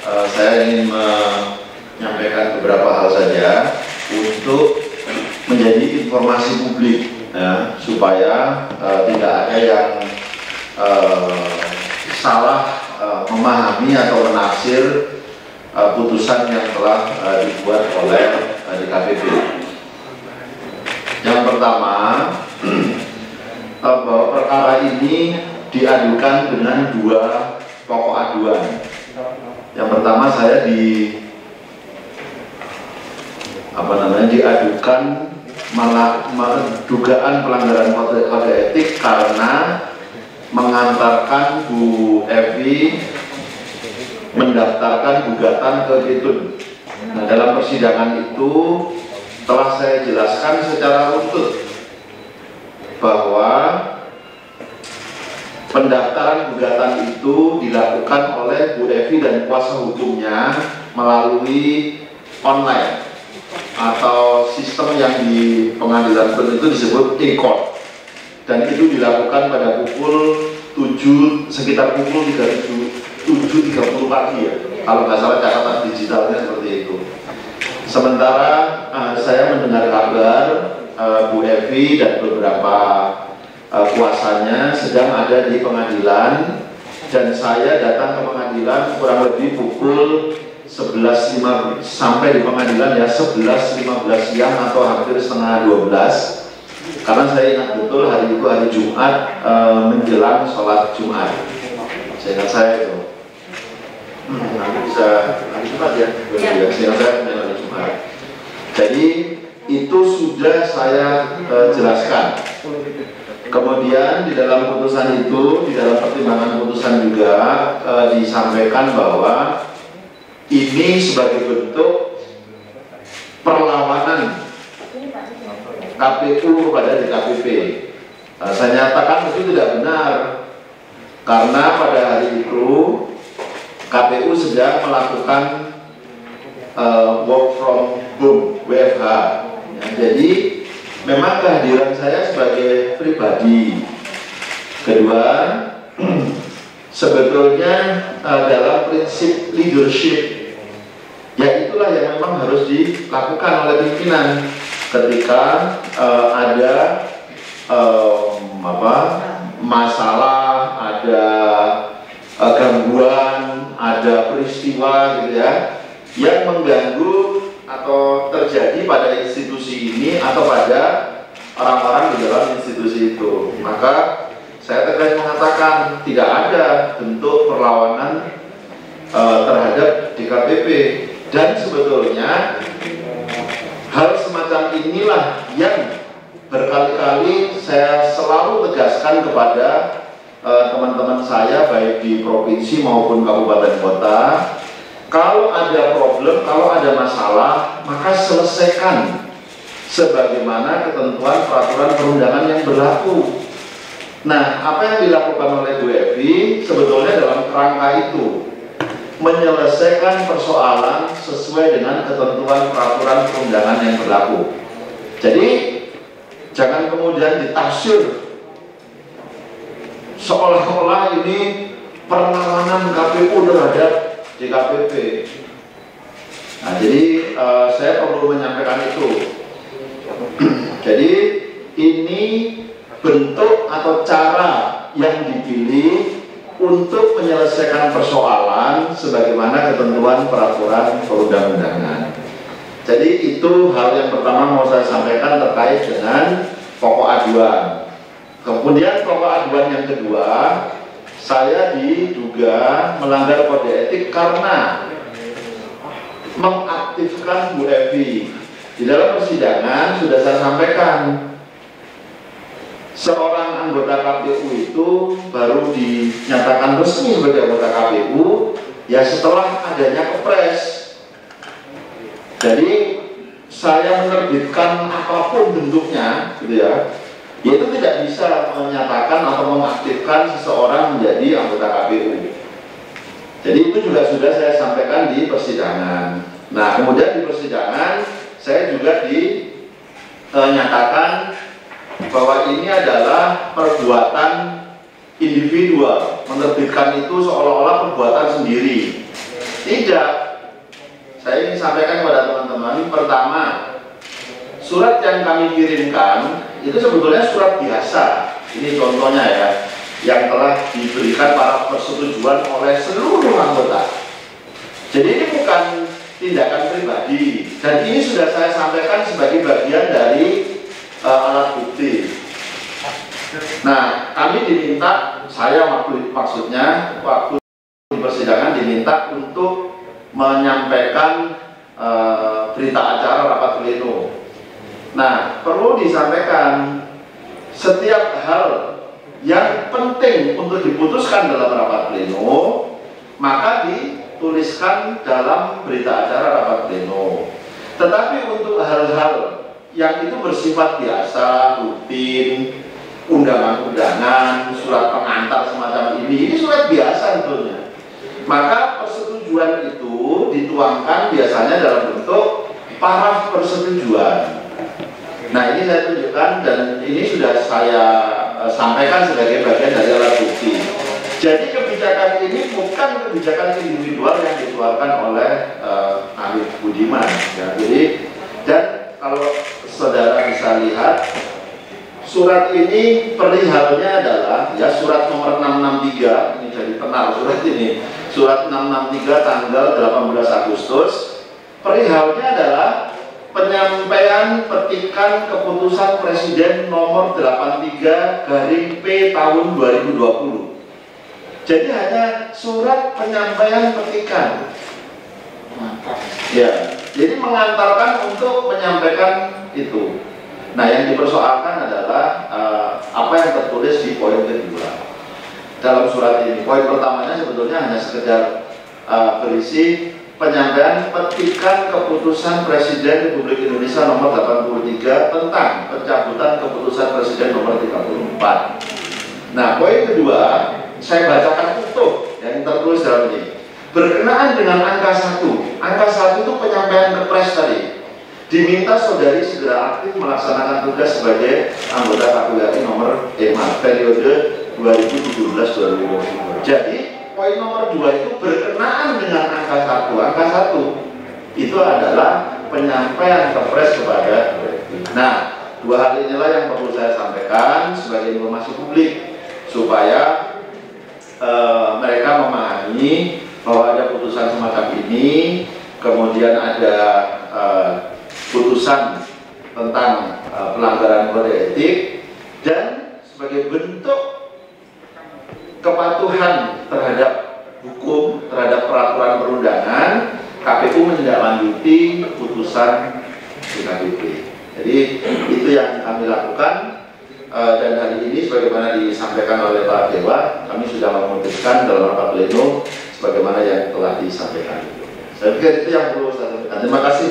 saya ingin menyampaikan beberapa hal saja untuk menjadi informasi publik, ya, supaya tidak ada yang salah memahami atau menafsir putusan yang telah dibuat oleh DKPP. Yang pertama, bahwa perkara ini diadukan dengan dua pokok aduan. Yang pertama, saya diadukan dugaan pelanggaran kode etik karena mengantarkan Bu Evi mendaftarkan gugatan ke Petun. Nah, dalam persidangan itu telah saya jelaskan secara runtut bahwa pendaftaran gugatan itu dilakukan oleh Bu Evi dan kuasa hukumnya melalui online atau sistem yang di pengadilan itu disebut e-court, dan itu dilakukan pada sekitar pukul 7.30 pagi, ya, kalau nggak salah catatan digitalnya seperti itu. Sementara saya mendengar kabar Bu Evi dan beberapa kuasanya sedang ada di pengadilan, dan saya datang ke pengadilan kurang lebih pukul 11.15 sampai di pengadilan ya 11.15 siang atau hampir setengah 12, karena saya ingat betul hari itu hari Jumat menjelang sholat Jumat. Saya ingat saya itu bisa hari Jumat ya, seingat saya menjelang hari Jumat. Jadi itu sudah saya jelaskan. Kemudian di dalam putusan itu, di dalam pertimbangan putusan juga disampaikan bahwa ini sebagai bentuk perlawanan KPU kepada DKPP. Saya nyatakan itu tidak benar, karena pada hari itu KPU sedang melakukan work from home (WFH). Ya, jadi memang kehadiran saya sebagai pribadi. Kedua, sebetulnya dalam prinsip leadership, ya itulah yang memang harus dilakukan oleh pimpinan ketika ada masalah, ada gangguan, ada peristiwa gitu ya, yang mengganggu atau terjadi pada institusi ini atau pada orang-orang di dalam institusi itu. Maka saya tegas mengatakan tidak ada bentuk perlawanan terhadap DKPP, dan sebetulnya hal semacam inilah yang berkali-kali saya selalu tegaskan kepada teman-teman saya baik di provinsi maupun kabupaten kota. Kalau ada problem, kalau ada masalah, maka selesaikan sebagaimana ketentuan peraturan perundangan yang berlaku. Nah, apa yang dilakukan oleh Bu Evi sebetulnya dalam kerangka itu, menyelesaikan persoalan sesuai dengan ketentuan peraturan perundangan yang berlaku. Jadi jangan kemudian ditafsir seolah-olah ini perlawanan KPU terhadap DKPP. Nah, jadi saya perlu menyampaikan itu. Jadi ini bentuk atau cara yang dipilih untuk menyelesaikan persoalan sebagaimana ketentuan peraturan perundang-undangan. Jadi itu hal yang pertama mau saya sampaikan terkait dengan pokok aduan. Kemudian pokok aduan yang kedua, saya diduga melanggar kode etik karena mengaktifkan Bu Evi. Di dalam persidangan sudah saya sampaikan, seorang anggota KPU itu baru dinyatakan resmi sebagai anggota KPU ya setelah adanya Kepres. Jadi saya menerbitkan apapun bentuknya gitu ya, itu tidak bisa menyatakan atau mengaktifkan seseorang menjadi anggota KPU. Jadi itu juga sudah saya sampaikan di persidangan. Nah, kemudian di persidangan saya juga dinyatakan bahwa ini adalah perbuatan individual, menerbitkan itu seolah-olah perbuatan sendiri. Tidak. Saya ingin sampaikan kepada teman-teman, pertama, surat yang kami kirimkan itu sebetulnya surat biasa. Ini contohnya ya, yang telah diberikan para persetujuan oleh seluruh anggota. Jadi ini bukan tindakan pribadi, dan ini sudah saya sampaikan sebagai bagian dari alat bukti. Nah, kami diminta, saya waktu di persidangan diminta untuk menyampaikan berita acara rapat pleno. Nah, perlu disampaikan setiap hal yang penting untuk diputuskan dalam rapat pleno, maka dituliskan dalam berita acara rapat pleno. Tetapi untuk hal-hal yang itu bersifat biasa, rutin, undangan-undangan, surat pengantar semacam ini surat biasa tentunya. Maka persetujuan itu dituangkan biasanya dalam bentuk paraf persetujuan. Nah, ini saya tunjukkan dan ini sudah saya sampaikan sebagai bagian dari alat bukti. Jadi kebijakan ini bukan kebijakan individual yang dikeluarkan oleh Arif Budiman. Ya. Jadi, dan kalau saudara bisa lihat, surat ini perihalnya adalah ya surat nomor 663, ini jadi benar surat ini, surat 663 tanggal 18 Agustus. Perihalnya adalah penyampaian petikan keputusan Presiden nomor 83/P tahun 2020. Jadi hanya surat penyampaian petikan. Ya, jadi mengantarkan untuk menyampaikan itu. Nah, yang dipersoalkan adalah apa yang tertulis di poin kedua dalam surat ini. Poin pertamanya sebetulnya hanya sekedar berisi penyampaian petikan keputusan Presiden Republik Indonesia nomor 83 tentang pencabutan keputusan Presiden nomor 34. Nah, poin kedua saya bacakan utuh yang tertulis dalam ini. Berkenaan dengan angka 1. Angka 1 itu penyampaian kepres tadi. Diminta saudari segera aktif melaksanakan tugas sebagai anggota KPURI nomor periode 2017-2022. Jadi poin nomor 2 itu berkenaan dengan angka 1. Angka 1 itu adalah penyampaian kepres kepada direktif. Nah, dua hal inilah yang perlu saya sampaikan sebagai informasi publik supaya mereka memahami bahwa ada putusan semacam ini, kemudian ada putusan tentang pelanggaran kode etik, dan sebagai bentuk kepatuhan terhadap hukum, terhadap peraturan perundangan, KPU menindaklanjuti putusan DKPP. Jadi itu yang kami lakukan, dan hari ini sebagaimana disampaikan oleh Pak Dewa, kami sudah memutuskan dalam rapat pleno sebagaimana yang telah disampaikan. Saya pikir itu yang perlu saya sampaikan. Terima kasih.